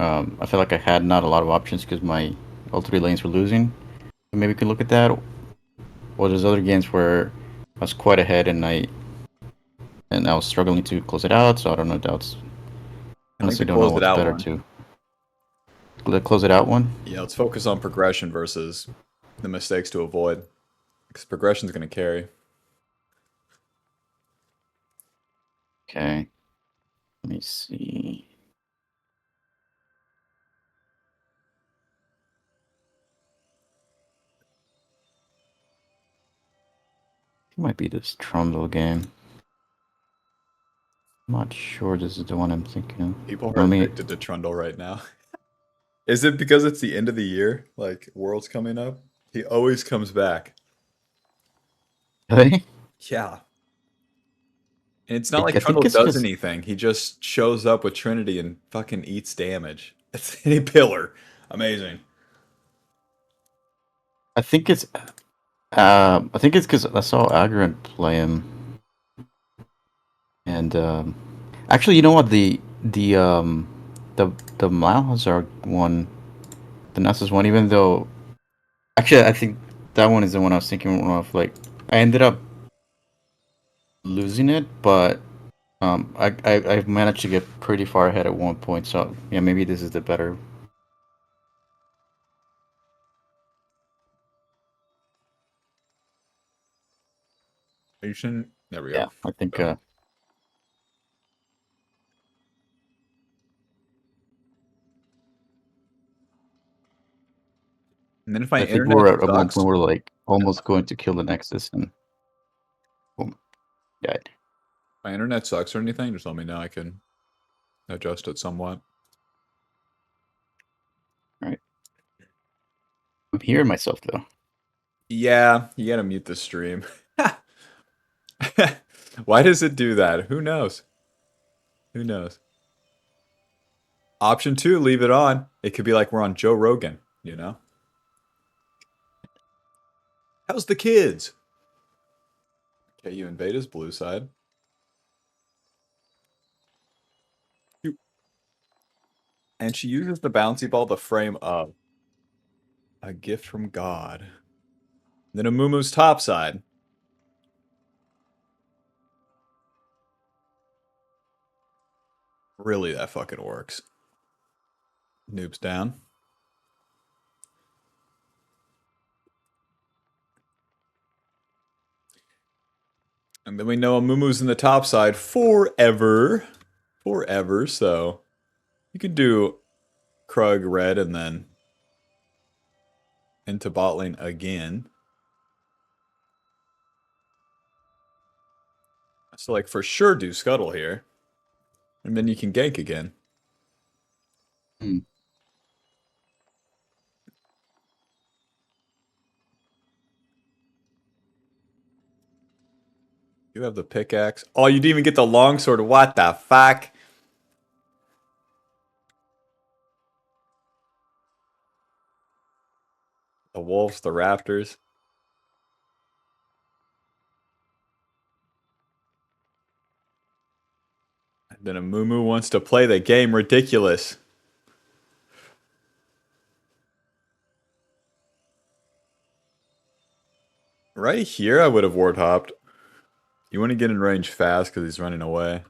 I feel like I had not a lot of options because my all three lanes were losing. Maybe we could look at that. Or there's other games where I was quite ahead and I was struggling to close it out. So I don't know. That's I think honestly the don't know close it what's out better one. to close it out one. Yeah, let's focus on progression versus the mistakes to avoid. Because progression's going to carry. Okay. Let me see. It might be this Trundle game. I'm not sure this is the one I'm thinking of. People are Let me. addicted to Trundle right now. Is it because it's the end of the year? Like, World's coming up? He always comes back. Hey? Yeah. And it's not like I think Trundle it's does because anything. He just shows up with Trinity and fucking eats damage. It's any pillar. Amazing. I think it's I think it's because I saw Agrant play him, and actually, you know what the the Malhazard one, the Nessus one, even though actually I think that one is the one I was thinking of. Like I ended up losing it, but I've managed to get pretty far ahead at one point. So yeah, maybe this is the better. Patient. There we Yeah, go. I think And then if my I think we internet were at one sucks, point we're like almost going to kill the Nexus and boom, died. my internet sucks or anything, just let me know. I can adjust it somewhat. All right, I'm hearing myself though. Yeah, you gotta mute the stream. Why does it do that? Who knows? Who knows? Option two, leave it on. It could be like we're on Joe Rogan, you know? How's the kids? Okay, you invade his blue side. And she uses the bouncy ball to frame up a gift from God. Then a Mumu's top side. Really, that fucking works. Noobs down. And then we know a Mumu's in the top side forever. Forever, so you could do Krug red and then into bot lane again. So like for sure do Scuttle here. And then you can gank again. Hmm. You have the pickaxe. Oh, you didn't even get the longsword. What the fuck? The wolves, the raptors. And then a Mumu wants to play the game. Ridiculous. Right here, I would have ward hopped. You want to get in range fast because he's running away.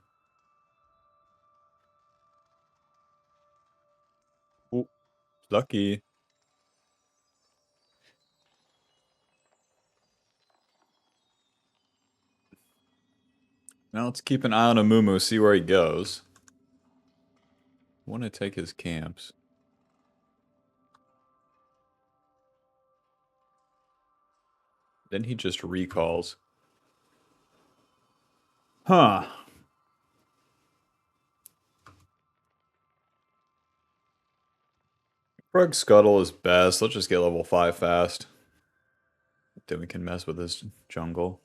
Ooh, lucky. Now let's keep an eye on a Mumu, see where he goes. Want to take his camps. Then he just recalls. Huh. Krug Scuttle is best. Let's just get level 5 fast. Then we can mess with his jungle.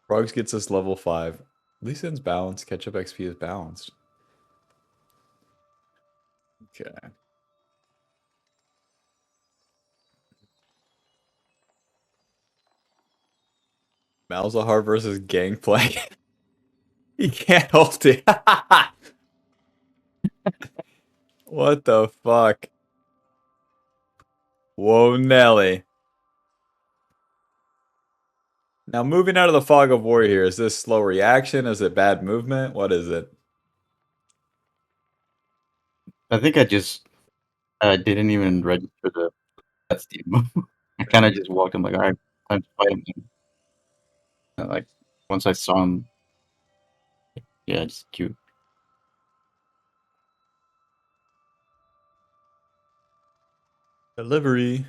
Krugs gets us level 5. Lee Sin's balanced. Ketchup XP is balanced. Okay. Malzahar versus Gangplank. He can't hold it. What the fuck? Whoa, Nelly. Now, moving out of the fog of war here, is this slow reaction? Is it bad movement? What is it? I think I just didn't even register the that's the move. I kind of just walked. I'm like, all right, time to fight him. And, like once I saw him, yeah, it's cute. Delivery.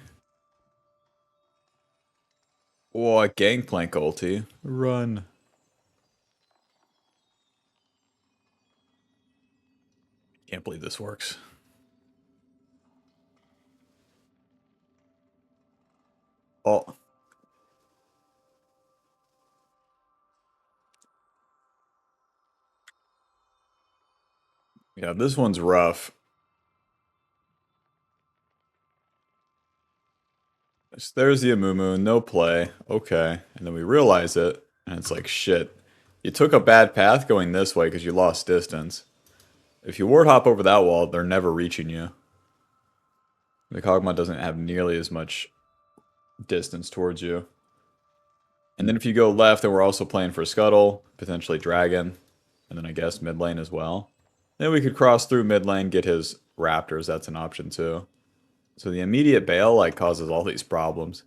Oh, a gangplank ulti. Run. Can't believe this works. Oh. Yeah, this one's rough. There's the Amumu, no play. Okay. And then we realize it, and it's like, shit. You took a bad path going this way because you lost distance. If you ward hop over that wall, they're never reaching you. The Kog'Maw doesn't have nearly as much distance towards you. And then if you go left, then we're also playing for Scuttle, potentially Dragon, and then I guess mid lane as well. Then we could cross through mid lane, get his Raptors. That's an option too. So the immediate bail like causes all these problems.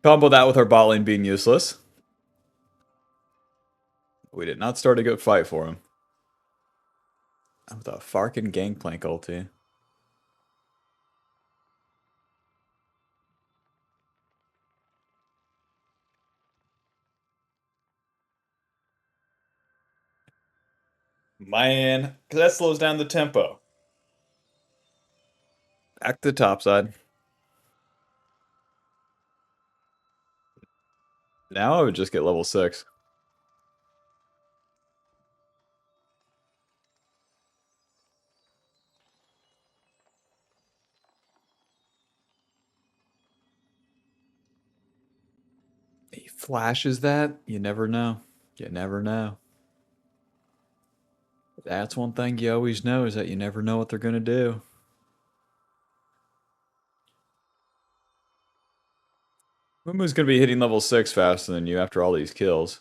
Combo that with our bot lane being useless. We did not start a good fight for him. With a Farkin Gangplank ulti. Man, because that slows down the tempo. Back to the top side. Now I would just get level 6. He flashes that? You never know. You never know. That's one thing you always know is that you never know what they're going to do. Mumu's going to be hitting level 6 faster than you after all these kills.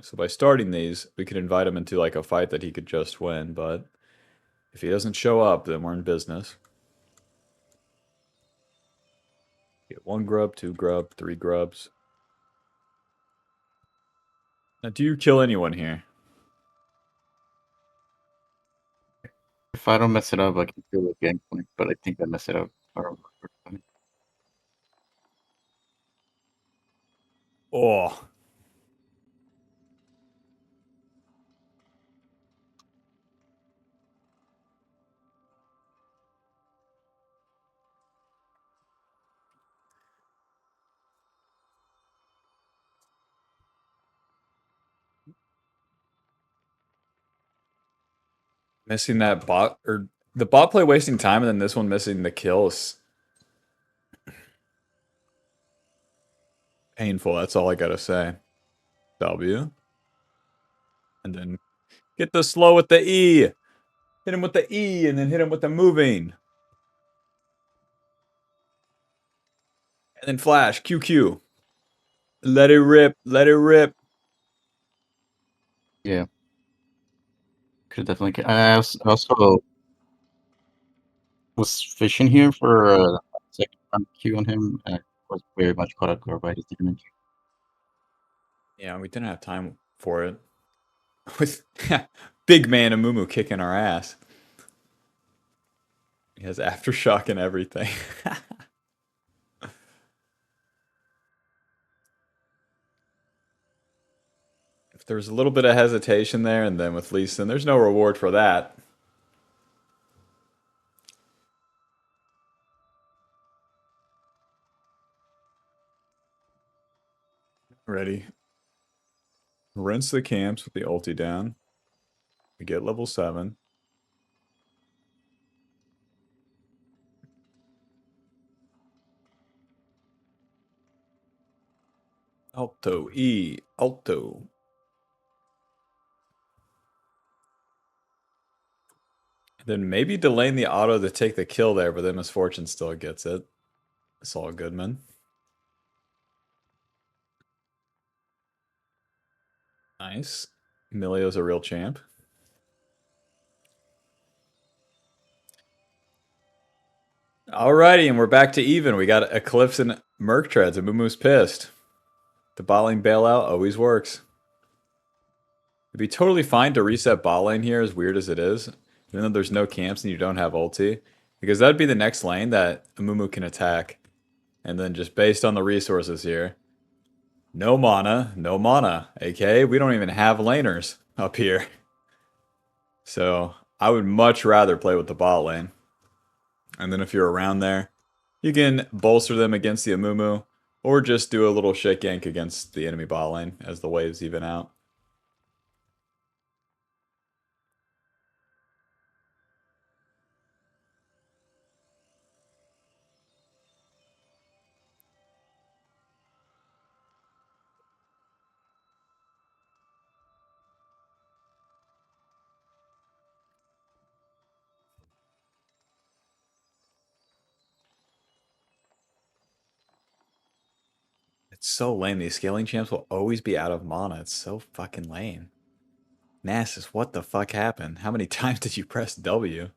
So by starting these, we could invite him into like a fight that he could just win, but if he doesn't show up, then we're in business. Get 1 grub, 2 grub, 3 grubs. Now, do you kill anyone here? If I don't mess it up, I can feel the gangplank, but I think I mess it up. Oh. Missing that bot, or the bot play wasting time, and then this one missing the kill is painful. That's all I gotta say. W. And then get the slow with the E. Hit him with the E, and then hit him with the moving. And then flash, QQ. Let it rip, let it rip. Yeah, could definitely. I also was fishing here for a second round Q on him. And I was very much caught up guard by his damage. Yeah, we didn't have time for it. With big man Amumu kicking our ass. He has aftershock and everything. If there's a little bit of hesitation there, and then with Lee Sin, there's no reward for that. Ready. Rinse the camps with the ulti down. We get level 7. Alto, E, Alto. Then maybe delaying the auto to take the kill there, but then Misfortune still gets it. It's all good, man. Nice. Emilio's a real champ. Alrighty, and we're back to even. We got Eclipse and Merc Treads, and Mumu's pissed. The bot lane bailout always works. It'd be totally fine to reset bot lane here, as weird as it is, even though there's no camps and you don't have ulti, because that'd be the next lane that Mumu can attack. And then just based on the resources here, no mana, aka we don't even have laners up here. So I would much rather play with the bot lane. And then if you're around there, you can bolster them against the Amumu, or just do a little shit gank against the enemy bot lane as the waves even out. It's so lame. These scaling champs will always be out of mana. It's so fucking lame. Nasus, what the fuck happened? How many times did you press W?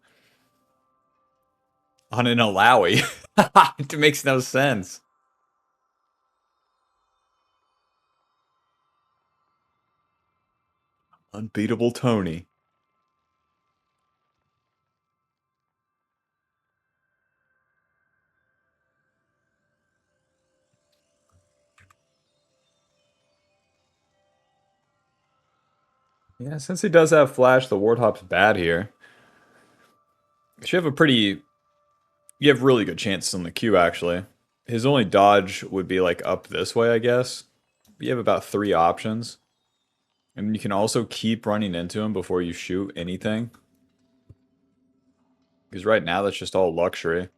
On an Alawi? It makes no sense. Unbeatable Tony. Yeah, since he does have flash, the ward hop's bad here. You have a pretty... You have really good chances on the Q, actually. His only dodge would be, like, up this way, I guess. You have about 3 options. And you can also keep running into him before you shoot anything. Because right now, that's just all luxury.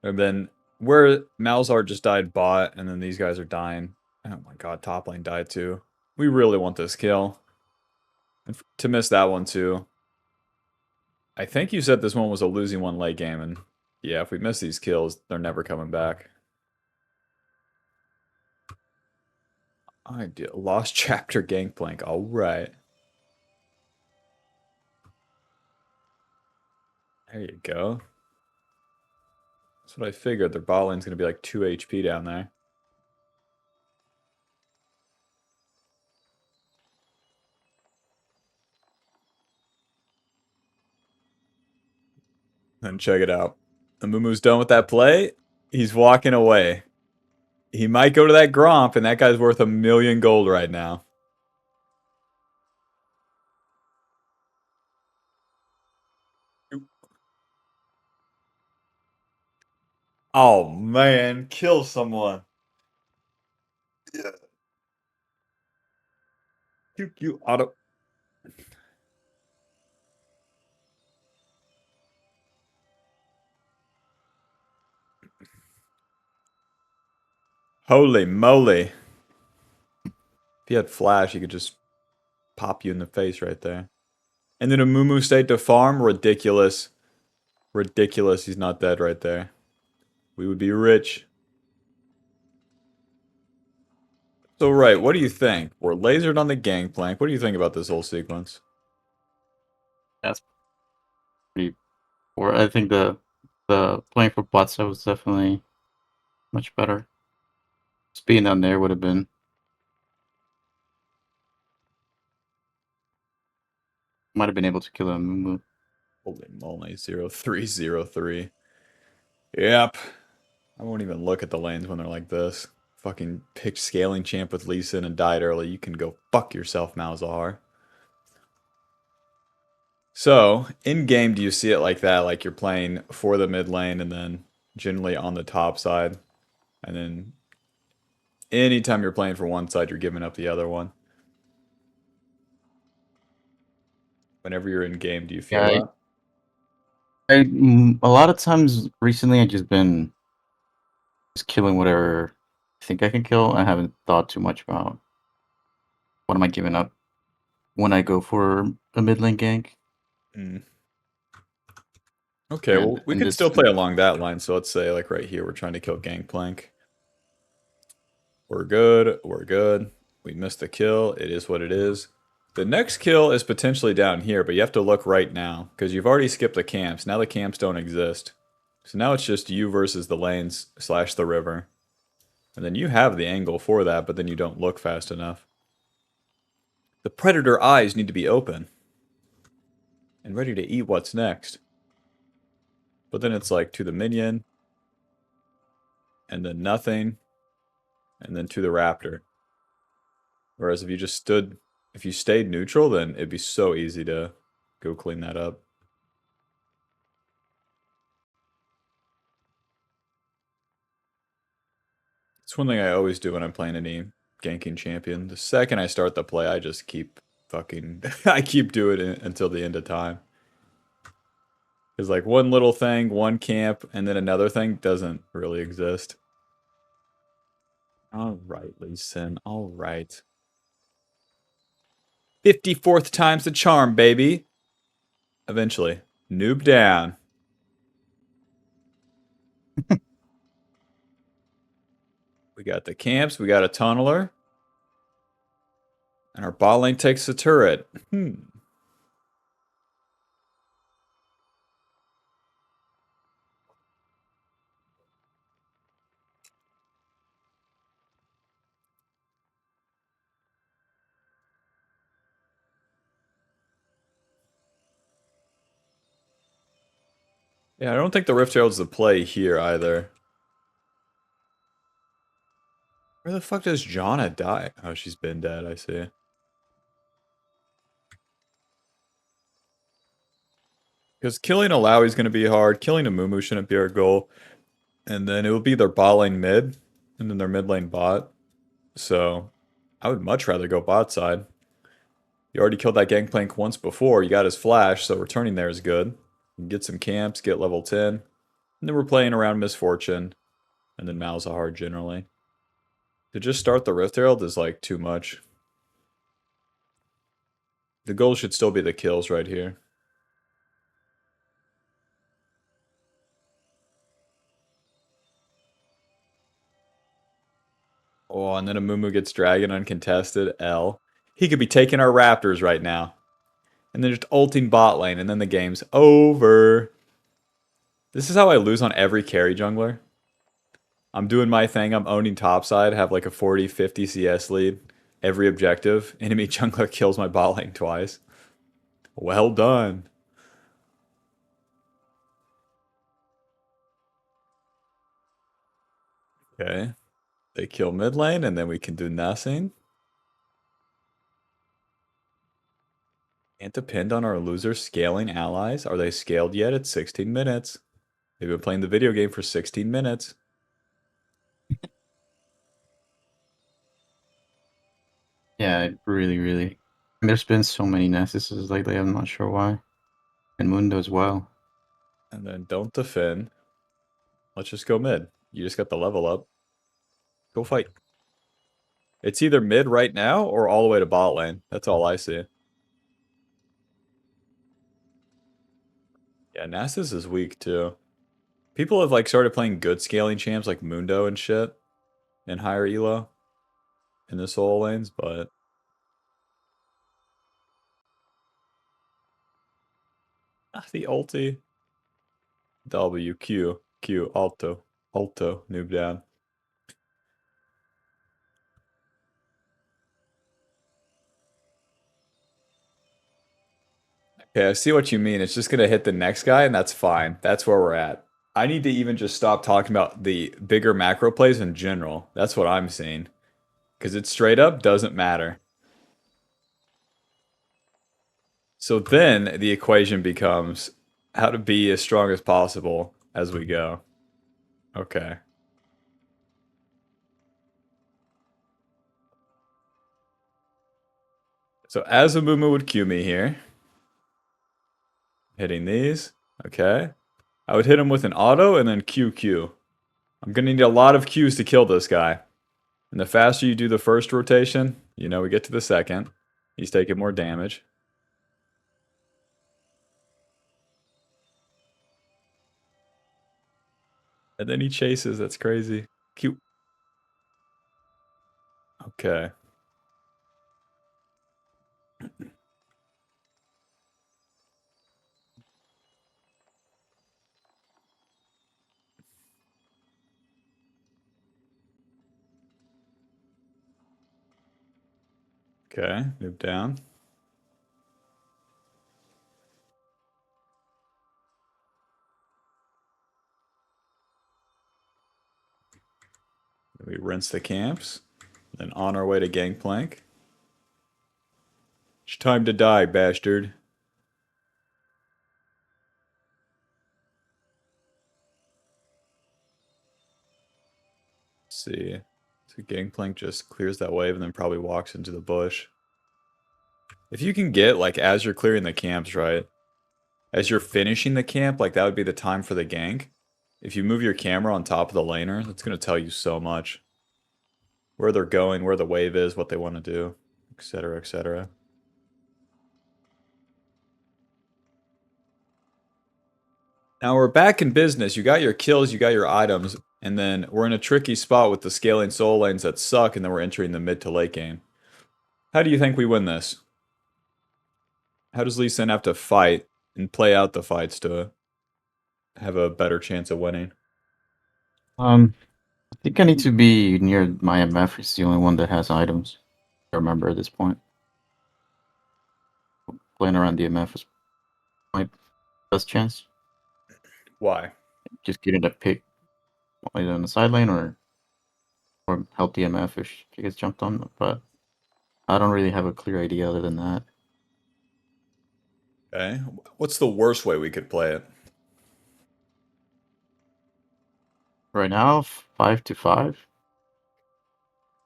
And then, where Malzahar just died bot, and then these guys are dying. Oh my god, top lane died too. We really want this kill. And to miss that one too. I think you said this one was a losing one late game, and yeah, if we miss these kills, they're never coming back. I did lost chapter gangplank. All right, there you go. That's what I figured. Their bot lane's gonna be like 2 HP down there. Then check it out. Amumu's done with that play. He's walking away. He might go to that Gromp, and that guy's worth 1,000,000 gold right now. Oh man, kill someone. Yeah. You auto. Holy moly. If he had flash, he could just pop you in the face right there. And then a Mumu stayed to farm? Ridiculous. Ridiculous, he's not dead right there. We would be rich. So right, what do you think? We're lasered on the gangplank. What do you think about this whole sequence? That's pretty poor. I think the playing for bot side was definitely much better. Just being down there would have been. Might have been able to kill a Mumu. Holy moly, 0303. Yep. I won't even look at the lanes when they're like this. Fucking picked scaling champ with Lee Sin and died early. You can go fuck yourself, Malzahar. So, in game, do you see it like that? Like you're playing for the mid lane and then generally on the top side. And then anytime you're playing for one side, you're giving up the other one. Whenever you're in game, do you feel Yeah, that? a lot of times recently I've just been just killing whatever I think I can kill. I haven't thought too much about what am I giving up when I go for a mid lane gank. Mm. Okay, well, we and could still this. play along that line. So let's say, like, right here, we're trying to kill Gangplank. We're good. We're good. We missed a kill. It is what it is. The next kill is potentially down here, but you have to look right now because you've already skipped the camps. Now the camps don't exist. So now it's just you versus the lanes / the river. And then you have the angle for that, but then you don't look fast enough. The predator eyes need to be open and ready to eat what's next. But then it's like to the minion, and then nothing, and then to the raptor. Whereas if you stayed neutral, then it'd be so easy to go clean that up. It's one thing I always do when I'm playing any ganking champion. The second I start the play, I just keep fucking, I keep doing it until the end of time. Because like one little thing, one camp, and then another thing doesn't really exist. All right, Lee Sin. All right. 54th time's the charm, baby. Eventually. Noob down. We got the camps. We got a tunneler. And our bot lane takes the turret. Yeah, I don't think the Rift Herald's the play here either. Where the fuck does Janna die? Oh, she's been dead, I see. Because killing a Lowy's going to be hard. Killing a Mumu shouldn't be our goal. And then it will be their bot lane mid. And then their mid lane bot. So I would much rather go bot side. You already killed that Gangplank once before. You got his flash, so returning there is good. You can get some camps, get level 10. And then we're playing around Misfortune. And then Malzahar generally. To just start the Rift Herald is like too much. The goal should still be the kills right here. Oh, and then a Mumu gets Dragon uncontested. L. He could be taking our Raptors right now. And then just ulting bot lane, and then the game's over. This is how I lose on every carry jungler. I'm doing my thing. I'm owning topside, have like a 40, 50 CS lead. Every objective. Enemy jungler kills my bot lane twice. Well done. Okay. They kill mid lane, and then we can do nothing. Can't depend on our losers scaling allies. Are they scaled yet? It's 16 minutes. They've been playing the video game for 16 minutes. Yeah, it really, really. There's been so many Nessuses lately. I'm not sure why. And Mundo as well. And then don't defend. Let's just go mid. You just got the level up. Go fight. It's either mid right now or all the way to bot lane. That's all I see. Yeah, Nasus is weak too. People have like started playing good scaling champs like Mundo and shit in higher elo in the solo lanes, but the ulti. W, Q, Q, alto, alto, noob down. Okay, I see what you mean. It's just gonna hit the next guy, and that's fine. That's where we're at. I need to even just stop talking about the bigger macro plays in general. That's what I'm seeing. Because it straight up doesn't matter. So then the equation becomes how to be as strong as possible as we go. Okay. So as a Mumu would Q me here. Hitting these. Okay. I would hit him with an auto and then QQ. I'm going to need a lot of Qs to kill this guy. And the faster you do the first rotation, you know, we get to the second. He's taking more damage. And then he chases. That's crazy. Cute. Okay. Okay. Move down. We rinse the camps. Then on our way to Gangplank. It's time to die, bastard. Let's see. So Gangplank just clears that wave and then probably walks into the bush. If you can get, like, as you're clearing the camps, right? As you're finishing the camp, like, that would be the time for the gank. If you move your camera on top of the laner, that's going to tell you so much. Where they're going, where the wave is, what they want to do, etc., etc. Now we're back in business. You got your kills, you got your items, and then we're in a tricky spot with the scaling soul lanes that suck, and then we're entering the mid to late game. How do you think we win this? How does Lee Sin have to fight and play out the fights to have a better chance of winning? I think I need to be near my MF. It's the only one that has items. I remember at this point. Playing around the MF is my best chance. Why? Just getting a pick either on the side lane or help the MF if she gets jumped on. But I don't really have a clear idea other than that. Okay. What's the worst way we could play it? Right now, 5-5.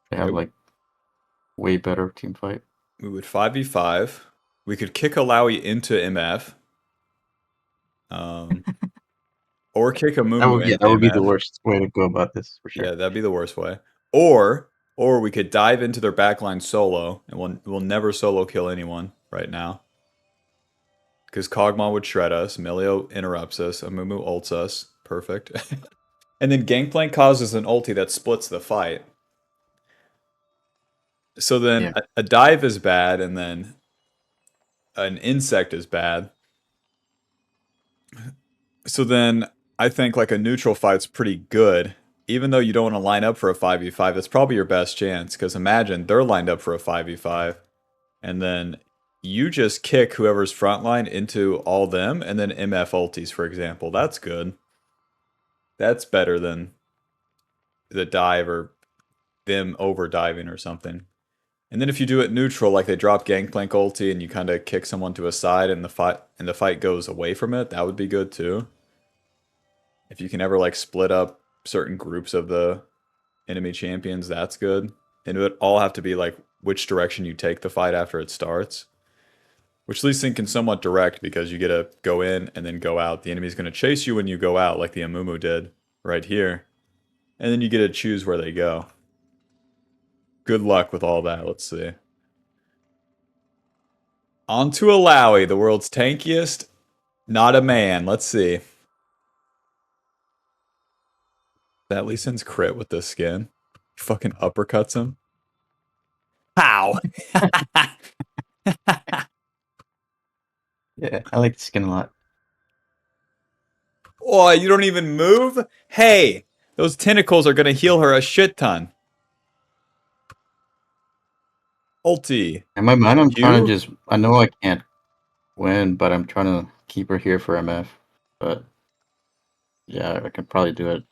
They have Okay. like way better team fight. We would 5v5. We could kick Alawi into MF. Or kick a Mumu That into would be the MF. worst way to go about this for sure. Yeah, that'd be the worst way. Or we could dive into their backline solo, and we'll never solo kill anyone right now. Because Kog'Maw would shred us, Milio interrupts us, Amumu ults us. Perfect. And then Gangplank causes an ulti that splits the fight. So then Yeah. a dive is bad, and then an insect is bad. So then I think like a neutral fight's pretty good. Even though you don't want to line up for a 5v5, that's probably your best chance. Because imagine they're lined up for a 5v5, and then you just kick whoever's frontline into all them, and then MF ultis, for example. That's good. That's better than the dive or them over diving or something. And then if you do it neutral, like they drop Gangplank ulti and you kind of kick someone to a side and the fight goes away from it, that would be good too. If you can ever like split up certain groups of the enemy champions, that's good. And it would all have to be like which direction you take the fight after it starts. Which Lee Sin can somewhat direct because you get to go in and then go out. The enemy's going to chase you when you go out, like the Amumu did right here. And then you get to choose where they go. Good luck with all that, let's see. On to Alawi, the world's tankiest. Not a man, let's see. That Lee Sin's crit with this skin. He fucking uppercuts him. Pow! Yeah, I like the skin a lot. Oh, you don't even move? Hey, those tentacles are gonna heal her a shit ton. Ulti. In my mind, I'm trying to You? just. I know I can't win, but I'm trying to keep her here for MF. But yeah, I can probably do it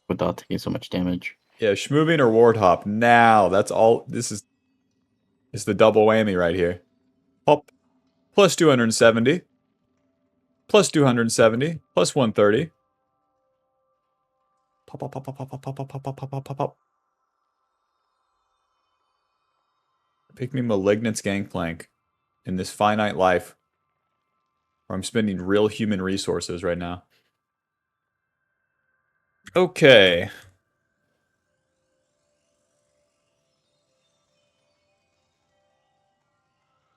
without taking so much damage. Yeah, Schmoving or Ward Hop. Now, that's all. This is the double whammy right here. Hop. Plus 270. Plus 270. Plus 130. Pop, pop, pop, pop, pop, pop, pop, pop, pop, pop, pop, pop, pop. Pick me Malignant's Gangplank in this finite life where I'm spending real human resources right now. Okay.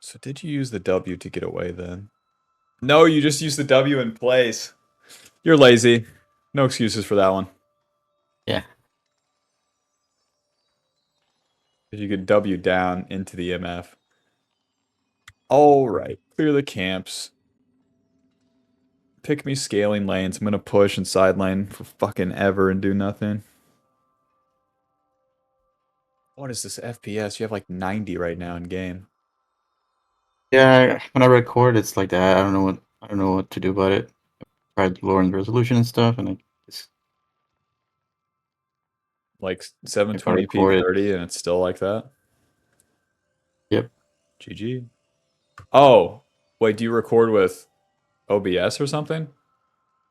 So did you use the W to get away then? No, you just used the W in place. You're lazy. No excuses for that one. Yeah. If you could W down into the MF. All right, clear the camps. Pick me scaling lanes. I'm gonna push and side lane for fucking ever and do nothing. What is this FPS? You have like 90 right now in game. Yeah, when I record, it's like that. I don't know what to do about it. Tried lowering the resolution and stuff, and I just Like if I 720p record it, 30 and it's still like that. yep. GG. Oh, wait, do you record with OBS or something?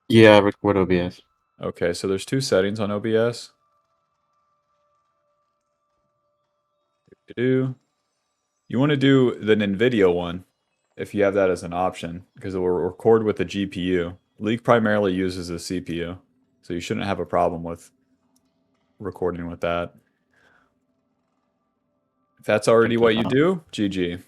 Yeah, I record OBS. Okay, so there's two settings on OBS. Do you want to do the NVIDIA one if you have that as an option because it will record with the GPU. League primarily uses a CPU, so you shouldn't have a problem with recording with that. If that's Check already that what you out. do, GG.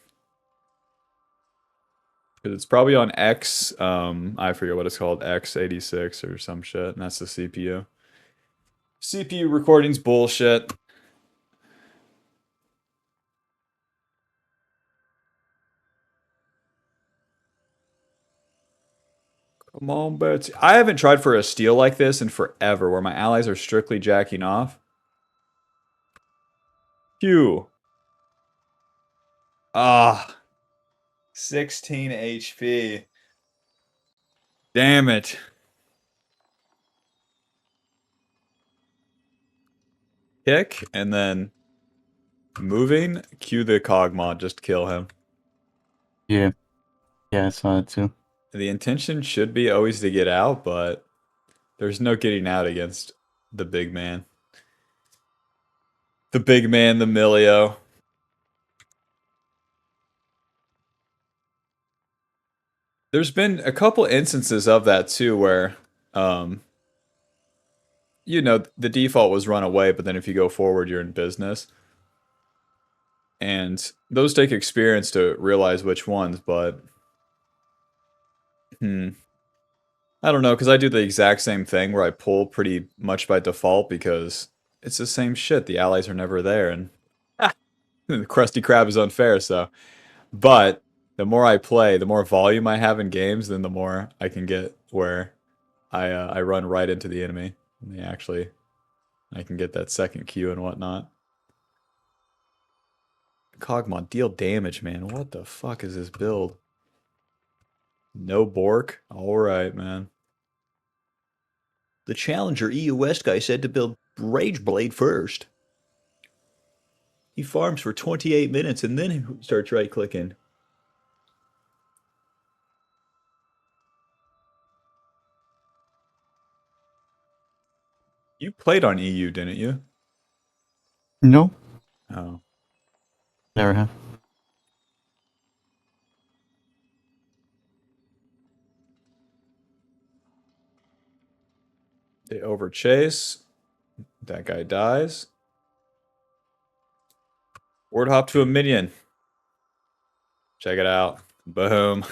Because it's probably on X, I forget what it's called, X86 or some shit, and that's the CPU. CPU recording's bullshit. Come on, Betsy. I haven't tried for a steal like this in forever, where my allies are strictly jacking off. Q. Ah, 16 HP. Damn it. Kick, and then moving. Q the cog mod, just kill him. Yeah, yeah, I saw it too. The intention should be always to get out, but there's no getting out against the big man. The big man, the Milio. There's been a couple instances of that too where um the default was run away, but then if you go forward, you're in business. And those take experience to realize which ones, but hmm, I don't know, because I do the exact same thing where I pull pretty much by default because it's the same shit. The allies are never there, and the Krusty Krab is unfair, so. But the more I play, the more volume I have in games, then the more I can get where I run right into the enemy. And I can get that second Q and whatnot. Cogmon, deal damage, man. What the fuck is this build? No Bork? Alright, man. The Challenger EU West guy said to build Rageblade first. He farms for 28 minutes and then he starts right clicking. You played on EU, didn't you? No, Oh. never have. They overchase. That guy dies. Ward hop to a minion. Check it out. Boom.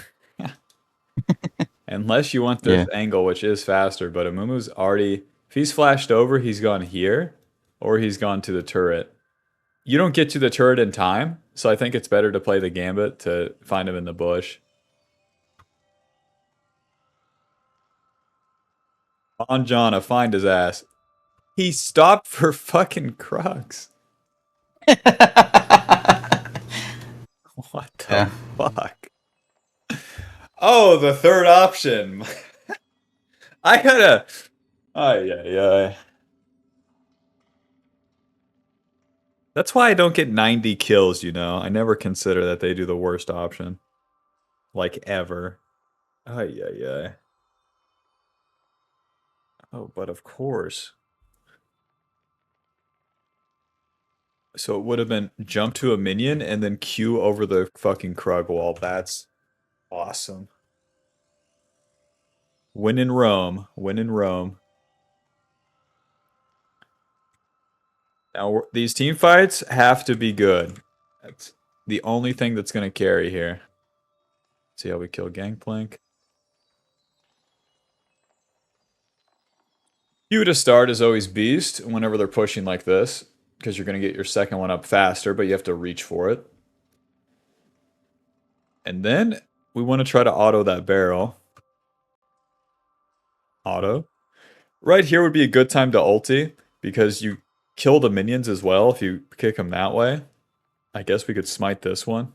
Unless you want this Yeah. angle, which is faster, but Amumu's already... If he's flashed over, he's gone here, or he's gone to the turret. You don't get to the turret in time, so I think it's better to play the gambit to find him in the bush. Anjana, find his ass. He stopped for fucking Crux. What the Yeah. fuck? Oh, the third option. I gotta. Ay, ay, ay. That's why I don't get 90 kills, you know? I never consider that they do the worst option. Like, ever. Ay, ay, ay. Oh, but of course. So it would have been jump to a minion and then Q over the fucking Krug wall. That's awesome. Win in Rome. Win in Rome. Now, these team fights have to be good. That's the only thing that's going to carry here. See how we kill Gangplank. Q to start is always beast whenever they're pushing like this, because you're going to get your second one up faster, but you have to reach for it. And then we want to try to auto that barrel. Auto. Right here would be a good time to ulti, because you kill the minions as well if you kick them that way. I guess we could smite this one.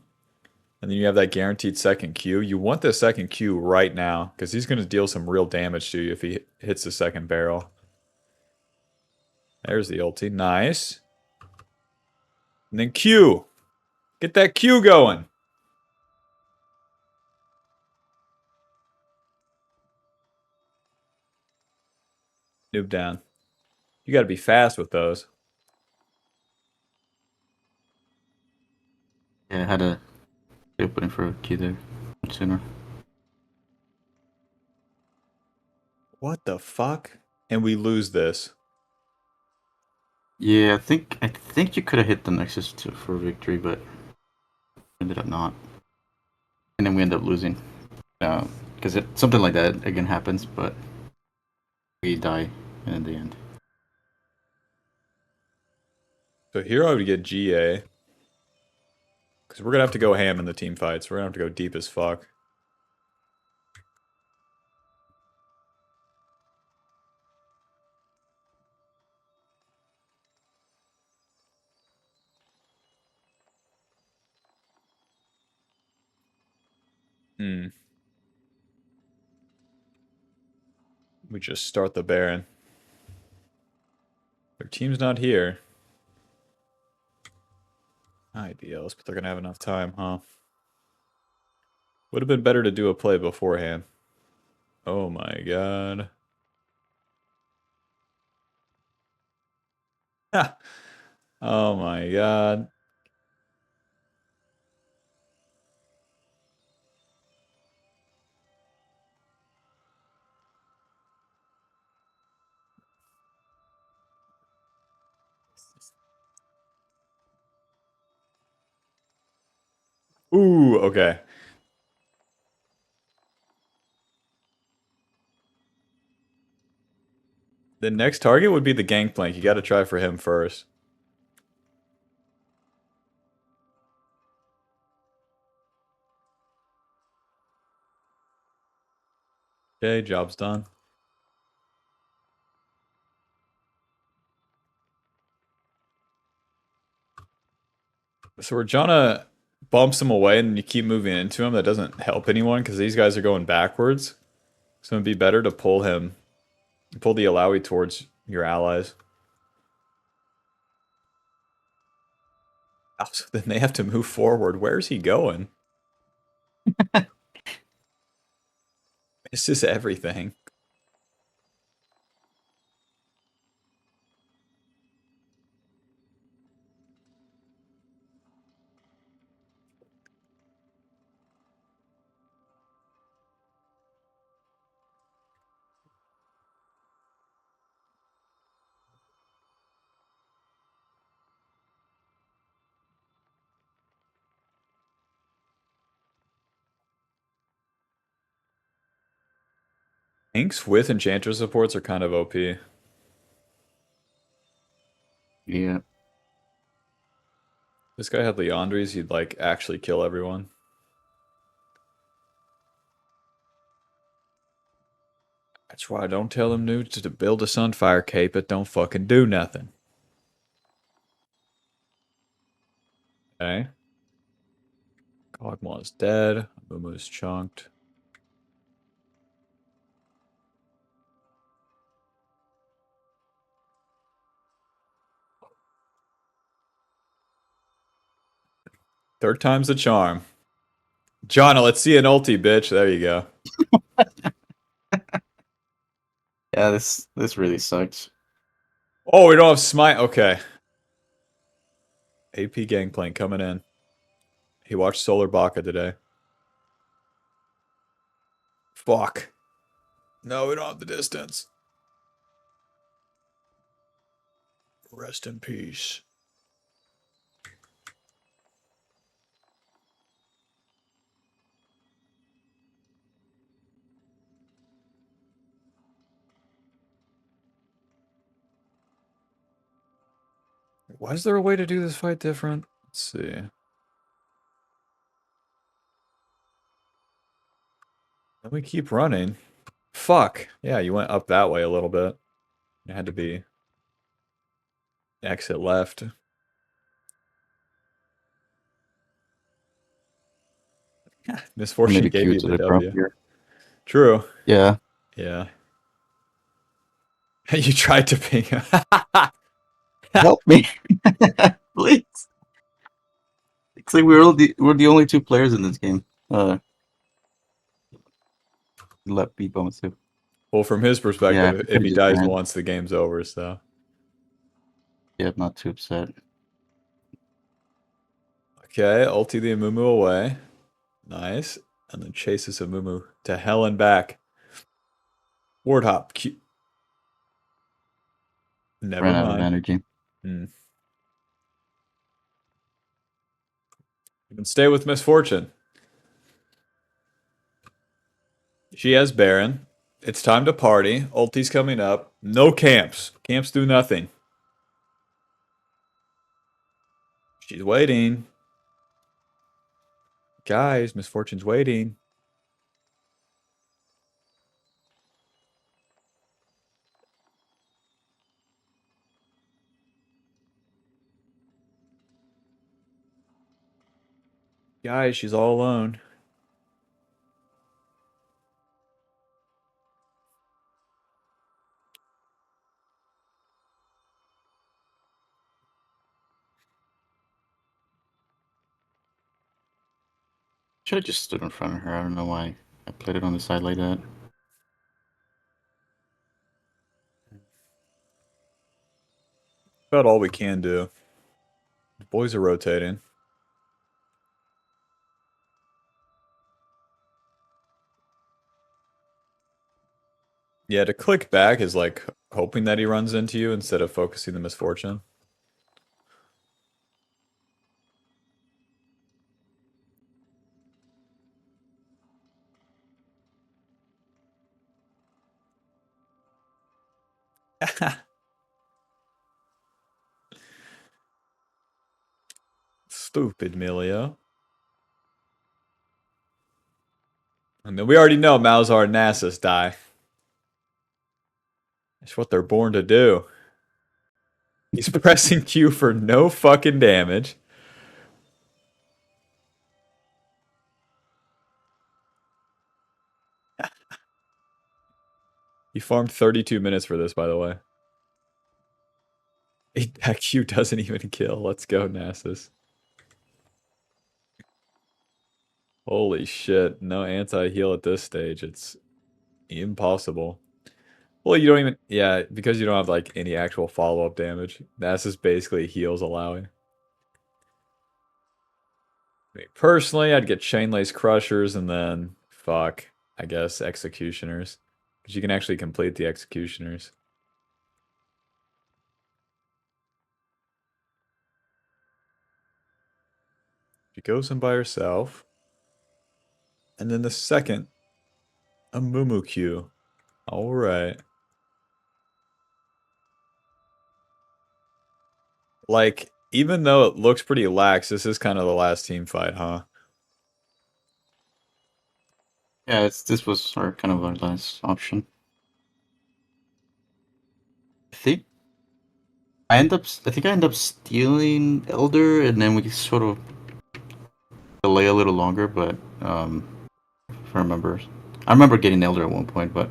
And then you have that guaranteed second Q. You want the second Q right now, because he's going to deal some real damage to you if he hits the second barrel. There's the ulti. Nice. And then Q. Get that Q going. Noob down. You got to be fast with those. Yeah, I had to be opening for a key there much sooner. What the fuck? And we lose this. Yeah, I think you could have hit the Nexus for victory, but ended up not. And then we end up losing. Because something like that again happens, but we die in the end. So here I would get GA. Because we're going to have to go ham in the team fights. We're going to have to go deep as fuck. Hmm. We just start the Baron. Their team's not here. Ideals, but they're going to have enough time, huh? Would have been better to do a play beforehand. Oh my god. Oh my god. Ooh, okay. The next target would be the Gangplank. You got to try for him first. Okay, job's done. So Rajana bumps him away and you keep moving into him. That doesn't help anyone because these guys are going backwards. So it'd be better to pull him, pull the Alawi towards your allies. Oh, so then they have to move forward. Where's he going? It's just everything. Inks with Enchantress supports are kind of OP. Yeah. This guy had Leandries, he'd like actually kill everyone. That's why I don't tell them nudes to build a Sunfire cape, but don't fucking do nothing. Okay. Cogmaw is dead. Mumu is chunked. Third time's the charm. Jonna, let's see an ulti, bitch. There you go. Yeah, this really sucks. Oh, we don't have smite. Okay. AP Gangplank coming in. He watched Solar Baka today. Fuck. No, we don't have the distance. Rest in peace. Why is there a way to do this fight different? Let's see. And we keep running. Fuck. Yeah, you went up that way a little bit. It had to be exit left. Misfortune Maybe gave Q you to the the crop W. here. True. Yeah. Yeah. You tried to ping him. Help me, please. It's like we're the only two players in this game. Let be bonus too. Well, from his Yeah, perspective, I if could he just dies ran. once, the game's over, so. Yeah, I'm not too upset. Okay, ulti the Amumu away. Nice. And then chases Amumu to hell and back. Ward hop. Never Ran out of mind. energy. Hmm. You can stay with Misfortune. She has Baron. It's time to party. Ulti's coming up. No camps. Camps do nothing. She's waiting. Guys, Misfortune's waiting. Guys, she's all alone. Should have just stood in front of her. I don't know why I played it on the side like that. About all we can do. The boys are rotating. Yeah, to click back is like hoping that he runs into you instead of focusing the Misfortune. Stupid Milio. And then we already know Malzahar and Nasus die. It's what they're born to do. He's pressing Q for no fucking damage. He farmed 32 minutes for this, by the way. That Q doesn't even kill. Let's go, Nasus. Holy shit. No anti-heal at this stage. It's impossible. Well, you don't even... Yeah, because you don't have, like, any actual follow-up damage. Nasus basically heals allowing. I mean, personally, I'd get Chainlace Crushers and then... Fuck. I guess Executioners. Because you can actually complete the Executioners. She goes in by herself. And then the second, a Mumu Q. Alright. Like, even though it looks pretty lax, this is kind of the last team fight, huh? Yeah, this was our kind of our last option. I think I end up stealing Elder, and then we sort of delay a little longer. But if I remember getting Elder at one point, but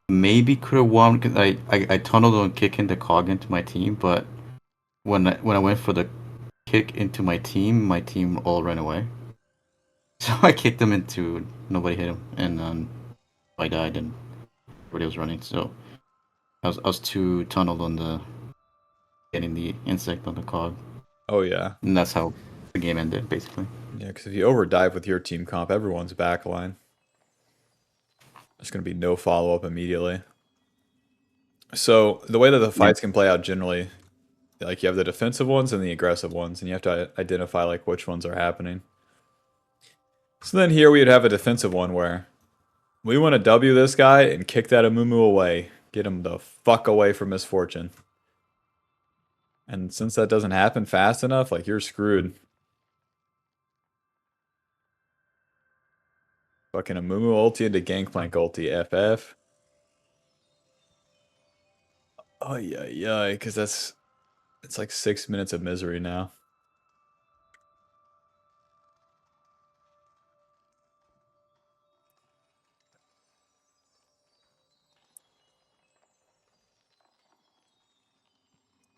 maybe could have won because I tunneled on kicking the cog into my team, but when I went for the kick into my team all ran away. So I kicked them into nobody hit him, and I died, and everybody was running. So I was too tunneled on the getting the insect on the cog, Oh, yeah. and that's how the game ended, basically. Yeah, because if you overdive with your team comp, everyone's backline. There's going to be no follow-up immediately. So, the way that the fights can play out generally, like, you have the defensive ones and the aggressive ones, and you have to identify, like, which ones are happening. So then here we would have a defensive one where we want to W this guy and kick that Amumu away. Get him the fuck away from misfortune. And since that doesn't happen fast enough, like, you're screwed. Fucking Amumu ulti into Gangplank ulti. FF. Oh, yeah, because it's like 6 minutes of misery now.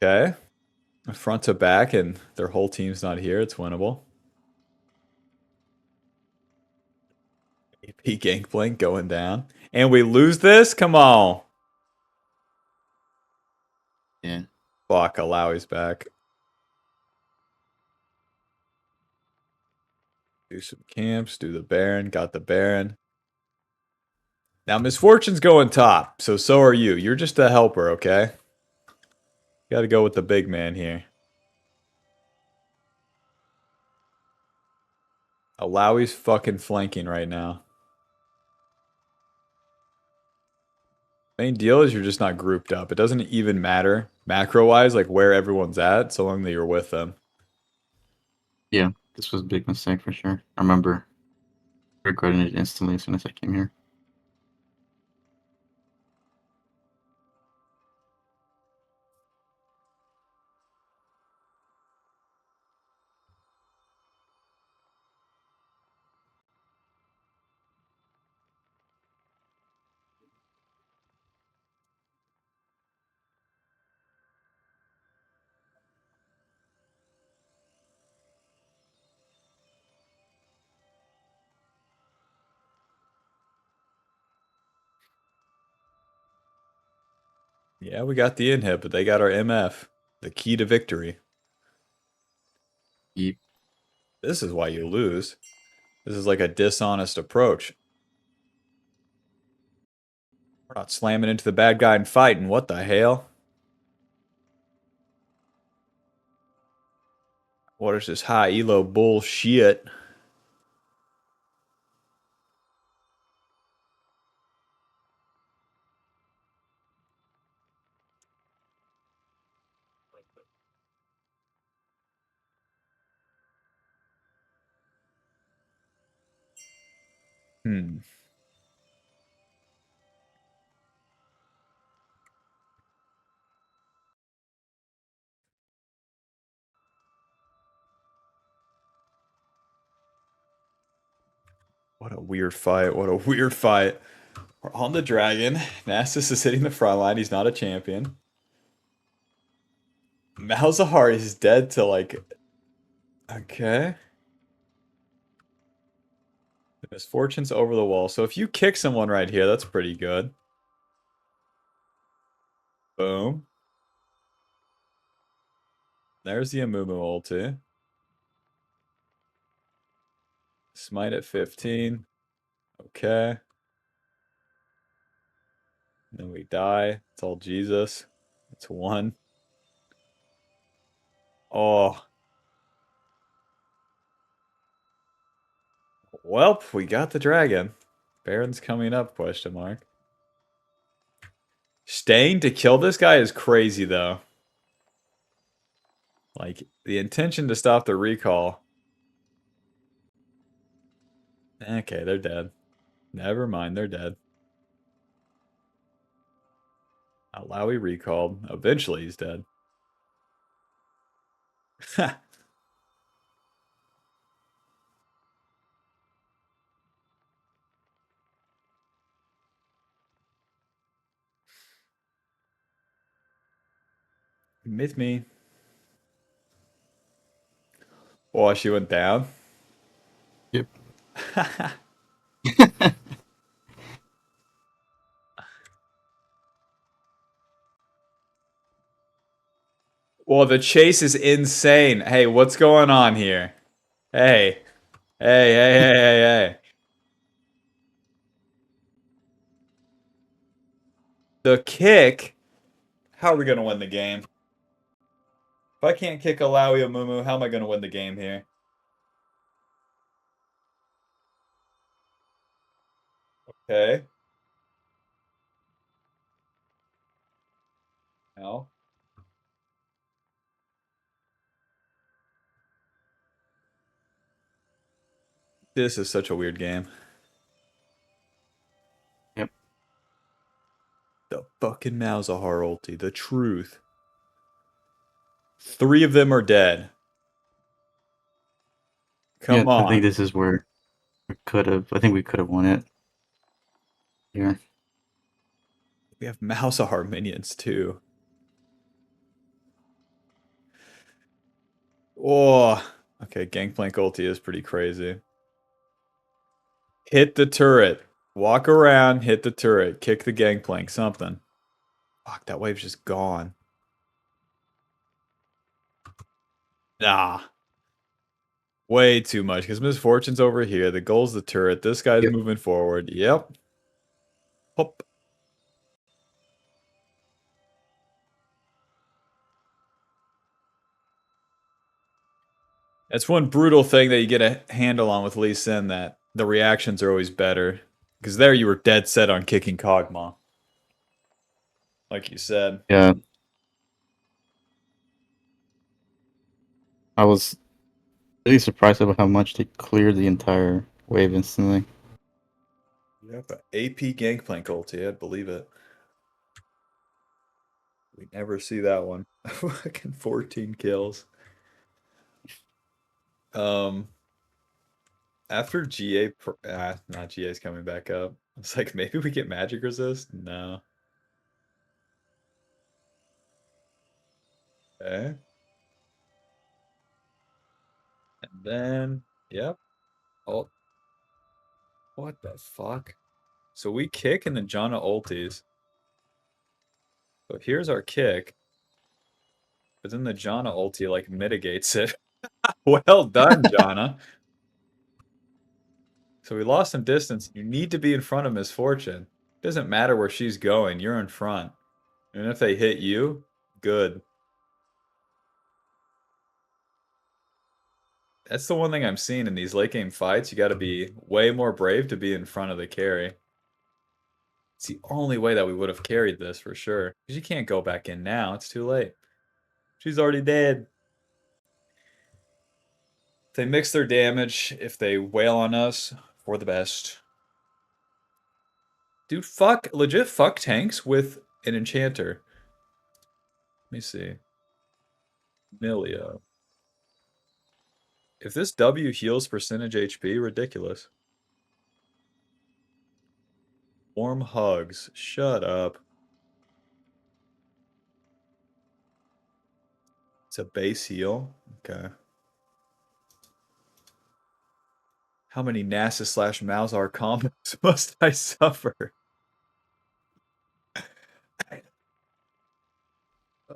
Okay. Front to back, and their whole team's not here. It's winnable. AP Gangplank going down. And we lose this? Come on. Yeah. Fuck, Alawi's back. Do some camps, do the Baron, got the Baron. Now, Misfortune's going top, so are you. You're just a helper, okay? Gotta go with the big man here. Alawi's fucking flanking right now. Main deal is you're just not grouped up. It doesn't even matter macro-wise, like where everyone's at, so long that you're with them. Yeah, this was a big mistake for sure. I remember regretting it instantly as soon as I came here. Yeah, we got the inhib, but they got our MF. The key to victory. Yep. This is why you lose. This is like a dishonest approach. We're not slamming into the bad guy and fighting. What the hell? What is this high elo bullshit? Hmm. What a weird fight. What a weird fight. We're on the dragon. Nasus is hitting the front line. He's not a champion. Malzahar is dead to like. Okay. Misfortune's over the wall. So if you kick someone right here, that's pretty good. Boom. There's the Amumu ulti. Smite at 15. Okay. Then we die. It's all Jesus. It's one. Oh. Welp, we got the dragon. Baron's coming up, question mark. Staying to kill this guy is crazy, though. Like, the intention to stop the recall. Okay, they're dead. Never mind, they're dead. Alawi recalled. Eventually, he's dead. Myth me. Oh, she went down? Yep. Well, the chase is insane. Hey, what's going on here? Hey. Hey. The kick? How are we going to win the game? If I can't kick Alawi or Mumu, how am I going to win the game here? Okay. Hell. This is such a weird game. Yep. The fucking Malzahar ulti, the truth. 3 of them are dead. Yeah, Come I think on. this is where we could have. I think we could have won it here. We have Malzahar minions too. Oh, okay. Gangplank ulti is pretty crazy. Hit the turret. Walk around, hit the turret. Kick the gangplank, something. Fuck, that wave's just gone. Nah. Way too much. Because Misfortune's over here. The goal's the turret. This guy's Yep. moving forward. Yep. Hop. That's one brutal thing that you get a handle on with Lee Sin, that the reactions are always better. Because there you were dead set on kicking Kog'Maw. Like you said. Yeah, I was really surprised about how much they cleared the entire wave instantly. Yep. AP Gangplank ulti, I'd believe it. We never see that one. Fucking 14 kills. Um, after GA, not GA's coming back up. It's like maybe we get magic resist. No. Okay. And then, yep. Oh, what the fuck? So we kick and then Janna ultis. So here's our kick, but then the Janna ulti like mitigates it. Well done, Janna. So we lost some distance. You need to be in front of Misfortune. Doesn't matter where she's going, you're in front. And if they hit you, good. That's the one thing I'm seeing in these late game fights. You got to be way more brave to be in front of the carry. It's the only way that we would have carried this for sure. Because you can't go back in now. It's too late. She's already dead. If they mix their damage, if they wail on us, for the best. Dude, fuck, legit fuck tanks with an enchanter. Let me see. Milio. If this W heals percentage HP, ridiculous. Warm hugs. Shut up. It's a base heal. Okay. How many Nasus slash Malzar combos must I suffer?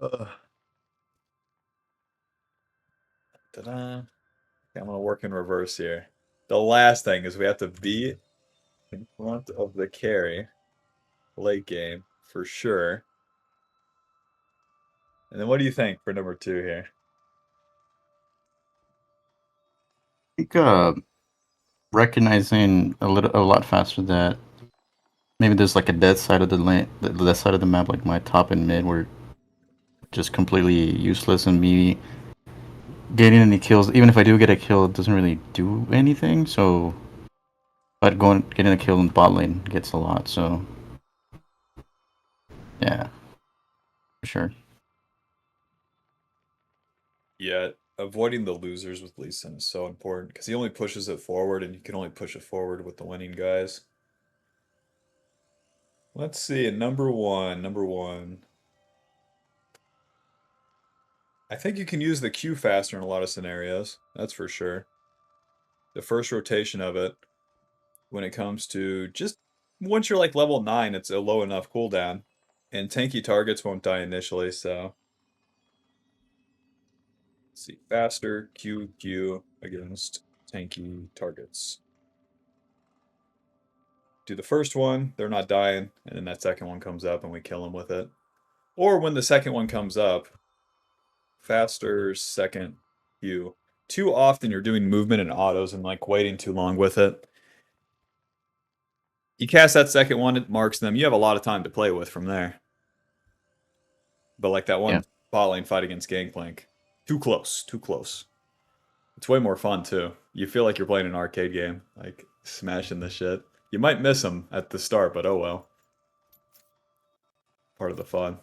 Ugh. Ta-da. Okay, I'm gonna work in reverse here. The last thing is we have to be in front of the carry late game for sure. And then what do you think for number 2 here? I think recognizing a lot faster that maybe there's like a dead side of the lane, the dead side of the map, like my top and mid, were just completely useless, and me getting any kills, even if I do get a kill, it doesn't really do anything. So, but getting a kill in the bot lane gets a lot. So, yeah, for sure. Yeah, avoiding the losers with Lee Sin is so important because he only pushes it forward and you can only push it forward with the winning guys. Let's see, at number one. I think you can use the Q faster in a lot of scenarios. That's for sure. The first rotation of it, when it comes to just once you're like level 9, it's a low enough cooldown. And tanky targets won't die initially, so. Let's see, faster Q against tanky targets. Do the first one, they're not dying, and then that second one comes up and we kill them with it. Or when the second one comes up, faster second Q. Too often you're doing movement and autos and like waiting too long with it. You cast that second one, it marks them. You have a lot of time to play with from there. But like that Yeah. one bot lane fight against Gangplank, too close, too close. It's way more fun too. You feel like you're playing an arcade game, like smashing the shit. You might miss them at the start, but oh well. Part of the fun.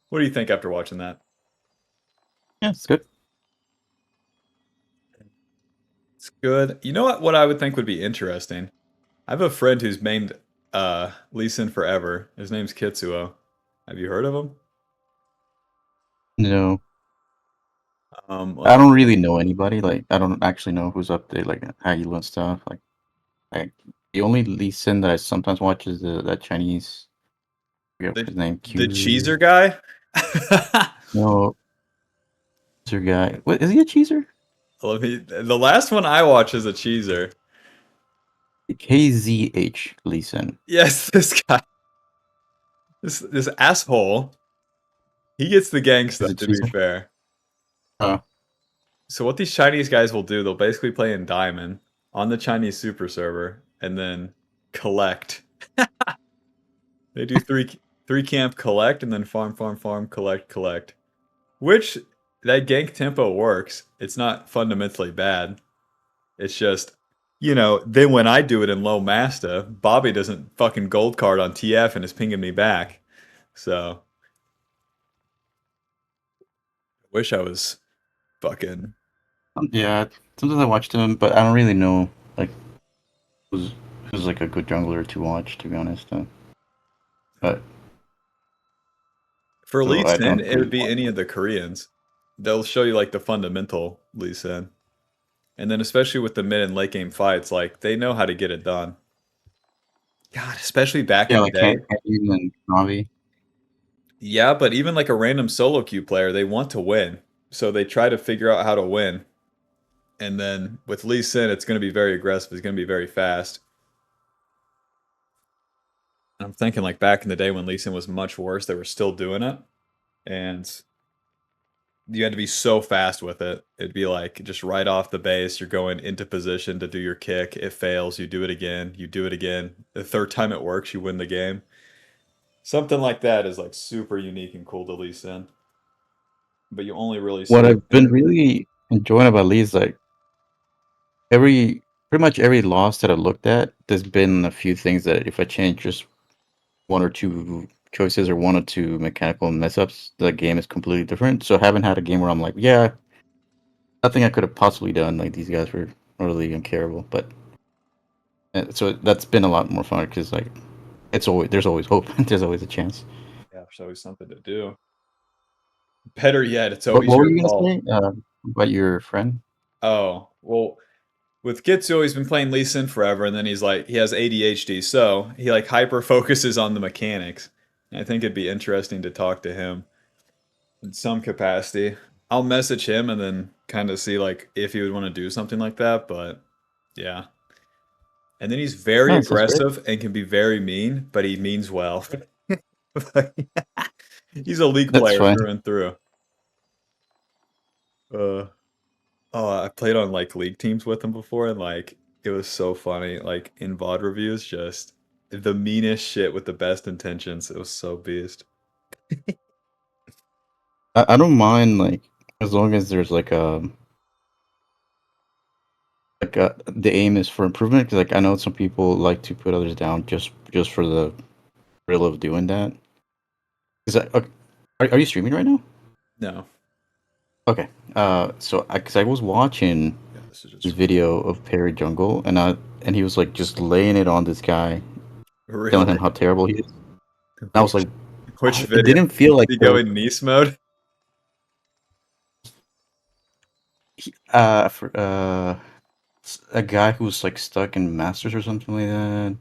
What do you think after watching that? Yeah, it's good. It's good. You know what I would think would be interesting? I have a friend who's named Lee Sin Forever. His name's Kitsuo. Have you heard of him? No, I Let me don't really know anybody. Like, I don't actually know who's up there, like Haggle and stuff. Like the only Lee Sin that I sometimes watch is that Chinese. I forget the his name. the Q. cheeser guy. No, cheeser guy. What is he a cheeser? Let me. The last one I watch is a cheeser. KZH Lee Sin. Yes, this guy. This asshole. He gets the gang Is stuff. it To be cheeser? fair. Uh, So what these Chinese guys will do, they'll basically play in Diamond on the Chinese super server and then collect. They do three camp collect and then farm collect collect. Which that gank tempo works. It's not fundamentally bad. It's just then when I do it in low master, Bobby doesn't fucking gold card on TF and is pinging me back. So wish I was fucking yeah. Sometimes I watch them, but I don't really know like who's who's like a good jungler to watch. To be honest, but for so Lee I Sin, don't it would really be watch. any of the Koreans. They'll show you like the fundamental Lee Sin. And then especially with the mid and late game fights, like they know how to get it done. God, especially back Yeah, in the like day. can't even Navi. Yeah, but even like a random solo queue player, they want to win. So they try to figure out how to win. And then with Lee Sin, it's going to be very aggressive. It's going to be very fast. I'm thinking like back in the day when Lee Sin was much worse, they were still doing it. And you had to be so fast with it. It'd be like just right off the base, you're going into position to do your kick. It fails, you do it again, you do it again. The third time it works, you win the game. Something like that is like super unique and cool to Lee Sin. But you only really What see I've been really enjoying about Lee is like every pretty much every loss that I looked at, there's been a few things that if I change just one or two choices or one or two mechanical mess ups, the game is completely different. So I haven't had a game where I'm like, yeah, nothing I could have possibly done. Like these guys were really uncareable. But so that's been a lot more fun because like it's always there's always hope. There's always a chance. yeah, there's always something to do. Better yet, it's What always were your you gonna fault. say about your friend? Oh, well, with Gitsu, he's been playing Lee Sin forever, and then he's like, he has ADHD, so he like hyper focuses on the mechanics. And I think it'd be interesting to talk to him in some capacity. I'll message him and then kind of see like if he would want to do something like that, but yeah. And then he's very No, it sounds great. aggressive and can be very mean, but he means well. He's a league That's player fine. through and through. Uh, oh, I played on like league teams with him before, and like it was so funny. Like in VOD reviews, just the meanest shit with the best intentions. It was so beast. I don't mind like as long as there's the aim is for improvement. 'Cause, like I know some people like to put others down just for the thrill of doing that. Is that okay, are you streaming right now? No, Okay. So because I was watching yeah, this is this just video of Perry Jungle and he was like just laying it on this guy, telling him really how terrible he is. And I was which like, which it video didn't feel like did he there go was in Nice mode? for, a guy who was like stuck in Masters or something like that.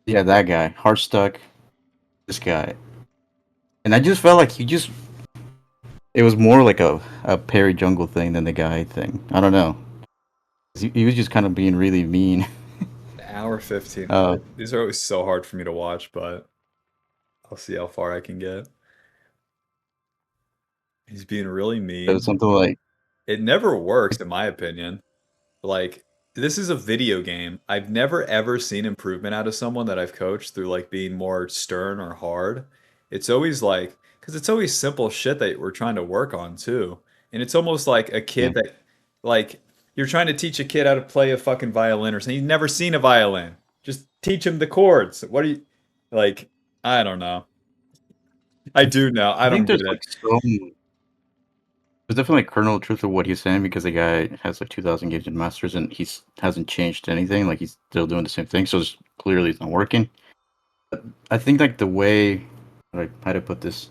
Yeah, that guy, hard stuck. This guy, and I just felt like it was more like a Perry Jungle thing than the guy thing. I don't know. He was just kind of being really mean. Hour 15. Uh, These are always so hard for me to watch, but I'll see how far I can get. He's being really it was mean. something like, It never works, in my opinion. Like, this is a video game. I've never ever seen improvement out of someone that I've coached through like being more stern or hard. it's always like, because it's always simple shit that we're trying to work on too. And it's almost like a Yeah. kid that, like, you're trying to teach a kid how to play a fucking violin or something. He's never seen a violin. Just teach him the chords. What do you, like, I don't know. I do know. I I don't think get there's it. like there's definitely like kernel of truth of what he's saying because the guy has like 2,000 games in Masters and he's hasn't changed anything. Like he's still doing the same thing, so it's clearly it's not working. I think like the way, like how to put this,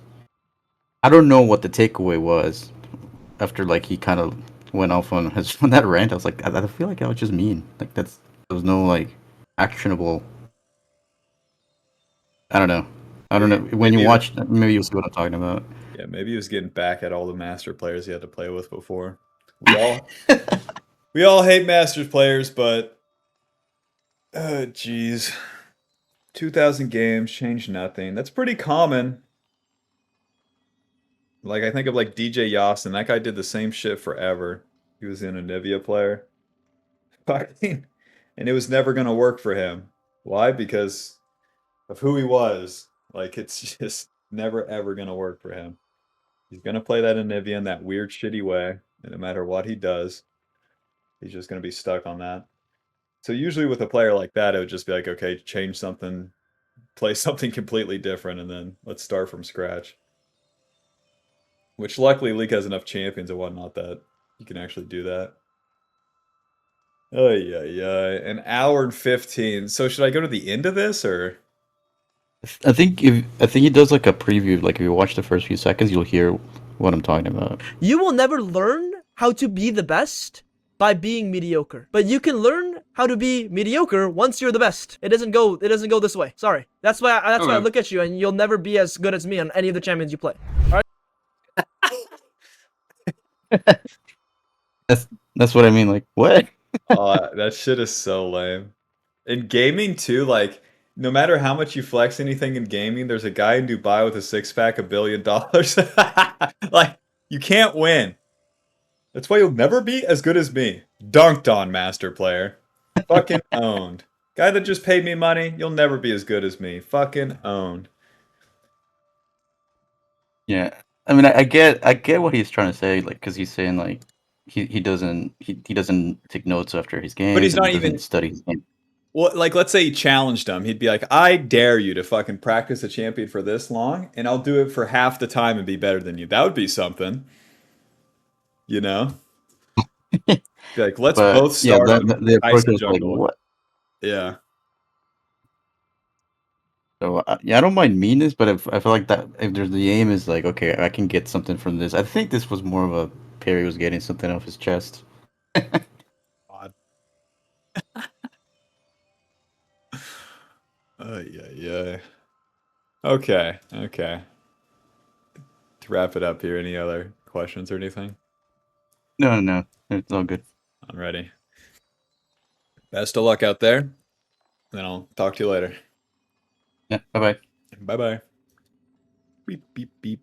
I don't know what the takeaway was after like he kind of went off on his on that rant. I was like, I feel like I was just mean. Like there was no like actionable. I don't know. I don't know. When you Maybe, watch, maybe you'll see what I'm talking about. yeah, maybe he was getting back at all the master players he had to play with before. We all we all hate masters players, but jeez. 2,000 games, change nothing. That's pretty common. Like I think of like DJ Yassin, that guy did the same shit forever. He was in a Nivea player. Fucking and it was never gonna work for him. Why? Because of who he was. Like it's just never ever gonna work for him. He's gonna play that in Nivea in that weird shitty way, and no matter what he does, he's just gonna be stuck on that. So usually with a player like that, it would just be like, okay, change something, play something completely different, and then let's start from scratch. Which luckily League has enough champions and whatnot that you can actually do that. Oh yeah, an hour and 15. So should I go to the end of this or? I think he does like a preview. Like if you watch the first few seconds, you'll hear what I'm talking about. You will never learn how to be the best by being mediocre. But you can learn how to be mediocre once you're the best. It doesn't go this way. Sorry. That's why I Okay. look at you and you'll never be as good as me on any of the champions you play. All right? That's what I mean. Like what? That shit is so lame. In gaming too, like no matter how much you flex anything in gaming, there's a guy in Dubai with a six pack $1 billion. Like you can't win. That's why you'll never be as good as me. Dunked on, master player. Fucking owned. Guy that just paid me money, you'll never be as good as me. Fucking owned. Yeah. I mean, I get what he's trying to say. Like because he's saying like he doesn't take notes after his But games he's and he not doesn't even. study his game. Well, like, let's say he challenged him. He'd be like, I dare you to fucking practice a champion for this long, and I'll do it for half the time and be better than you. That would be something, you know? Be like, let's But both yeah, start on the approach Tyson was like jungle. what? Yeah. So yeah, I don't mind meanness, but if I feel like that if there's the aim is like okay, I can get something from this. I think this was more of a Perry was getting something off his chest. God. Yeah, yeah. Okay, okay. To wrap it up here, any other questions or anything? No, no, it's all good. I'm ready. Best of luck out there, and I'll talk to you later. Yeah, bye bye. Bye bye. Beep, beep, beep.